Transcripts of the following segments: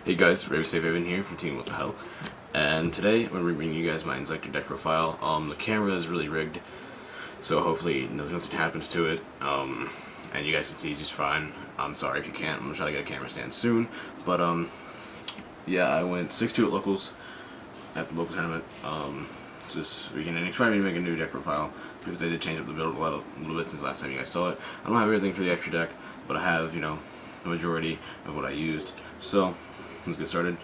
Hey guys, Raven here from Team What the Hell, and today I'm going to be bringing you guys my Inzektor deck profile. The camera is really rigged, so hopefully nothing happens to it, and you guys can see just fine. I'm sorry if you can't. I'm going to try to get a camera stand soon, but yeah, I went 6-2 at locals, at the local tournament, just we can experiment to make a new deck profile, because they did change up the build a little bit since last time you guys saw it. I don't have everything for the extra deck, but I have, the majority of what I used, so let's get started.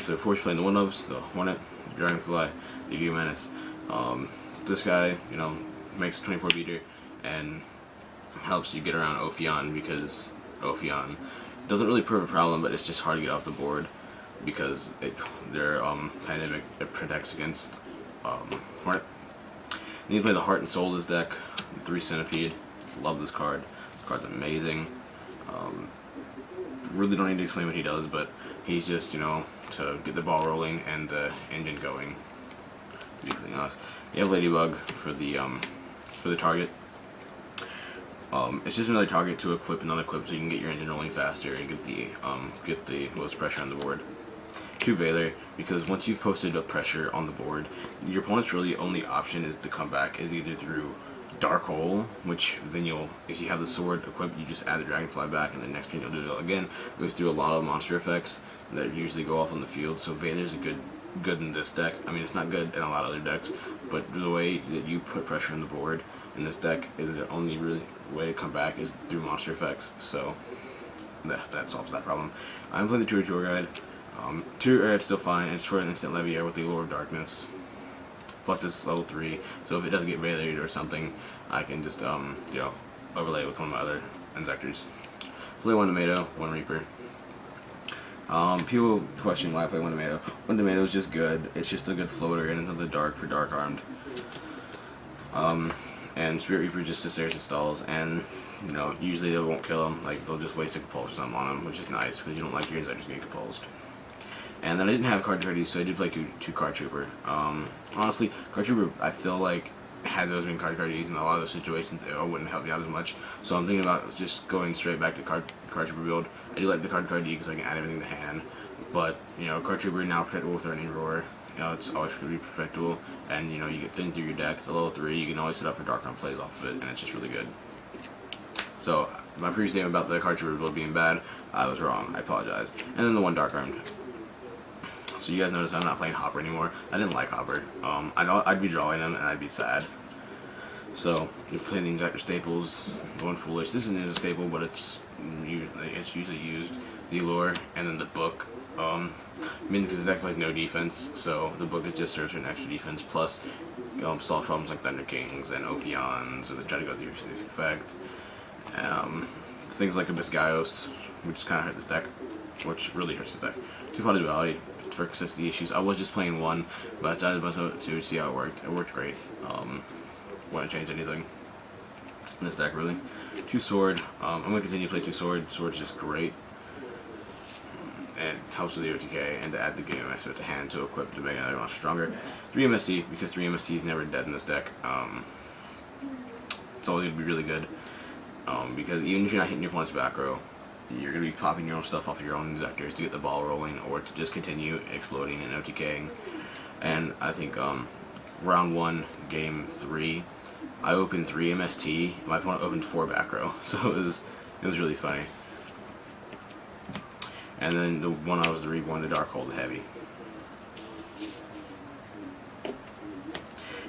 So of course playing the one-ofs, the Hornet, the Dragonfly, the Giga Menace. This guy, makes a 24 beater and helps you get around Ophion, because Ophion doesn't really prove a problem, but it's just hard to get off the board because their pandemic it protects against Hornet. Then you play the Heart and Soul this deck, 3 Centipede. Love this card. This card's amazing. Really don't need to explain what he does, but he's just, to get the ball rolling and the engine going. Anything else? You have Ladybug for the target. It's just another target to equip and unequip, so you can get your engine rolling faster and get the most pressure on the board. 2 Veiler, because once you've posted a pressure on the board, your opponent's really only option is to come back is either through Dark Hole, which then if you have the sword equipped, you just add the Dragonfly back, and the next turn you'll do it again. It goes through a lot of monster effects that usually go off on the field, so Veiler's a good in this deck. I mean, it's not good in a lot of other decks, but the way that you put pressure on the board in this deck is the only really way to come back is through monster effects, so that solves that problem. I'm playing the Tour Guide. Tour Guide's still fine, it's for an instant Leviair with the Lure of Darkness. Flex is level 3, so if it doesn't get Veilered or something, I can just, overlay it with one of my other Inzektors. Play 1 Tomato, 1 Reaper. People question why I play 1 Tomato. 1 Tomato is just good. It's just a good floater, and it's the dark for Dark Armed. And Spirit Reaper just sits there and stalls, and, usually they won't kill them. Like, they'll just waste a Compulse or something on them, which is nice, because you don't like your Inzektors getting compulsed. And then I didn't have Card Trades, so I did play 2 Card Trooper. Honestly, Card Trooper, I feel like, had those been Card Trades in a lot of those situations, it wouldn't help me out as much. So I'm thinking about just going straight back to Card Trooper build. I do like the Card because I can add everything to hand. But, Card Trooper now protectable with Threatening Roar. It's always going to be perfectable. And, you get thin through your deck. It's a level 3. You can always set up for Dark Arm plays off of it, and it's just really good. So, my previous statement about the Card Trooper build being bad, I was wrong. I apologize. And then the 1 Dark Armed. So you guys notice I'm not playing Hopper anymore. I didn't like Hopper. I know I'd be drawing him and I'd be sad. So you're playing the Inzektor staples, going foolish. This isn't a staple, but it's usually used. The Lure and then the book. Because the deck plays no defense, so the book just serves for an extra defense. Plus, solve problems like Thunder Kings and Ophions, or they try to go through your safe effect. Things like Abyss Gaios, which kind of hurt this deck, which really hurts this deck. 2-Potted Duality for consistency issues. I was just playing 1, but I decided a bunch of it to see how it worked. It worked great. Wouldn't change anything in this deck, really. 2 Sword. I'm going to continue to play 2 Sword. Sword's just great. And helps with the OTK, and to add the Game Master to hand to equip to make another monster stronger. 3 MST, because 3 MST is never dead in this deck. It's always going to be really good. Because even if you're not hitting your opponent's back row, you're going to be popping your own stuff off of your own Inzektors to get the ball rolling, or to just continue exploding and OTKing. And I think round 1, game 3, I opened 3 MST, and my opponent opened 4 back row, so it was really funny. And then the one I was the Reborn, the Dark Hold Heavy.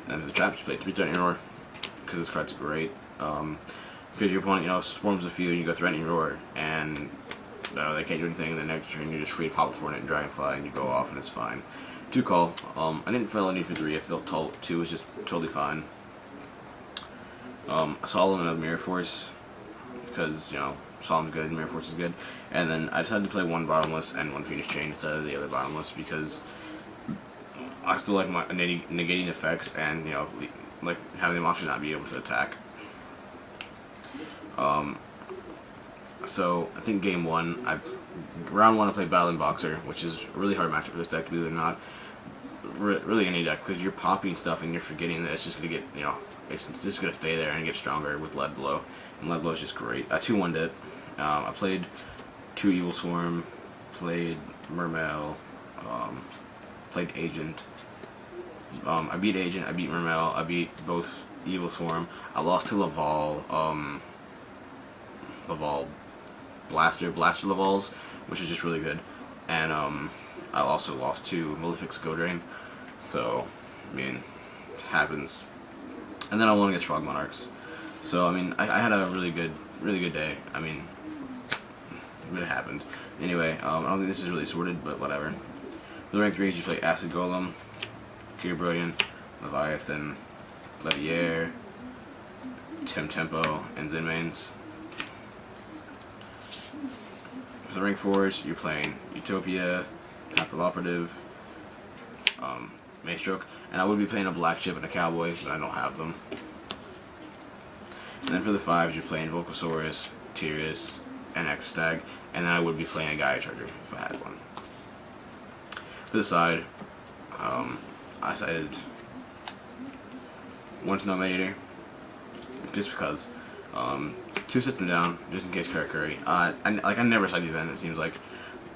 And for the traps, you play 3 Threatening Roar, because this card's great. Because your opponent, swarms the field, and you go Threatening Roar, and they can't do anything, and the next turn you're just free to pop with Hornet and Dragonfly, and you go off, and it's fine. 2 Call. I didn't feel a need for 3, I felt 2 was just totally fine. Solemn and Mirror Force, because, Solemn's good, Mirror Force is good. And then I decided to play 1 Bottomless and 1 Phoenix Chain instead of the other Bottomless, because I still like my negating effects and, like having the monster not be able to attack. So I think game 1, round 1 I played Battling Boxer, which is a really hard matchup for this deck, believe it or not. Really any deck, because you're popping stuff and you're forgetting that it's just going to get, it's just going to stay there and get stronger with Lead Blow. And Lead Blow is just great. I 2-1'd it. I played 2 Evil Swarm, played Mermail, played Agent. I beat Agent, I beat Mermail, I beat both Evil Swarm. I lost to Laval, Blaster Lavals, which is just really good. And I also lost to Malefic's Godrain. So, I mean, it happens. And then I won against Frog Monarchs. So, I mean, I had a really good day. I mean, it happened. Anyway, I don't think this is really sorted, but whatever. For the rank 3s, you play Acid Golem, Gearbrillion, Leviathan, Levier, Tempo, and Zinmains. For the rank 4s, you're playing Utopia, Capital Operative, Maestroke, and I would be playing a Black Ship and a Cowboy, but I don't have them. And then for the 5s, you're playing Volcasaurus, Tyrus, and X-Stag, and then I would be playing a Gaia Charger if I had one. For the side, I sided 1 Snow Mediator, just because. 2 System Down, just in case Karakuri. I never side these in, it seems like,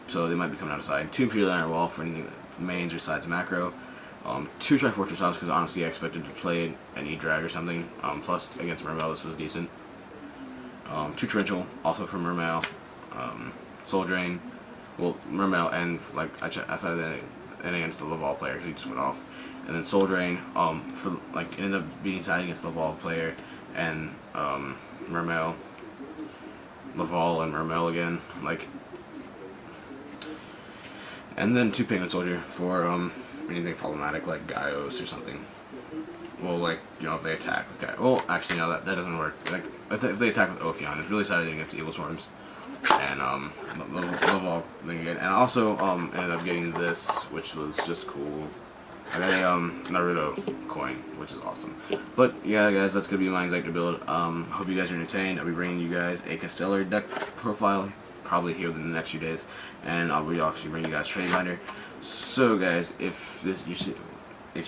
so they might be coming out of side. 2 Imperial Iron Wall for anything mains or sides macro. 2 Trifortress Ops, because honestly I expected to play an E-Drag or something. Plus, against Mermail, this was decent. 2 Torrential, also for Mermail. Soul Drain, well, Mermail, and like I sided that and against the Laval player, because he just went off. And then Soul Drain, for like it ended up beating side against the Laval player, and Mermail, Laval, and Mermail again, like. And then 2 Penguin Soldier for anything problematic like Gaios or something. Well, like, you know, if they attack with Gaios. Well, actually, no, that doesn't work. Like, if they attack with Ophion, it's really sided against Evil Swarms. And Laval thing again. And I also ended up getting this, which was just cool. I got a Naruto coin, which is awesome. But yeah, guys, that's gonna be my Inzektor build. Hope you guys are entertained. I'll be bringing you guys a Castellar deck profile probably here within the next few days, and I'll actually bring you guys Training Binder. So, guys, if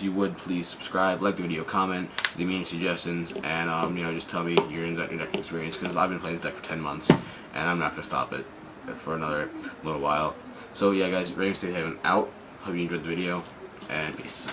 you would please subscribe, like the video, comment, leave me any suggestions, and you know, just tell me your Inzektor deck experience, because I've been playing this deck for 10 months, and I'm not gonna stop it for another little while. So yeah, guys, Raven State Haven out. Hope you enjoyed the video, and peace.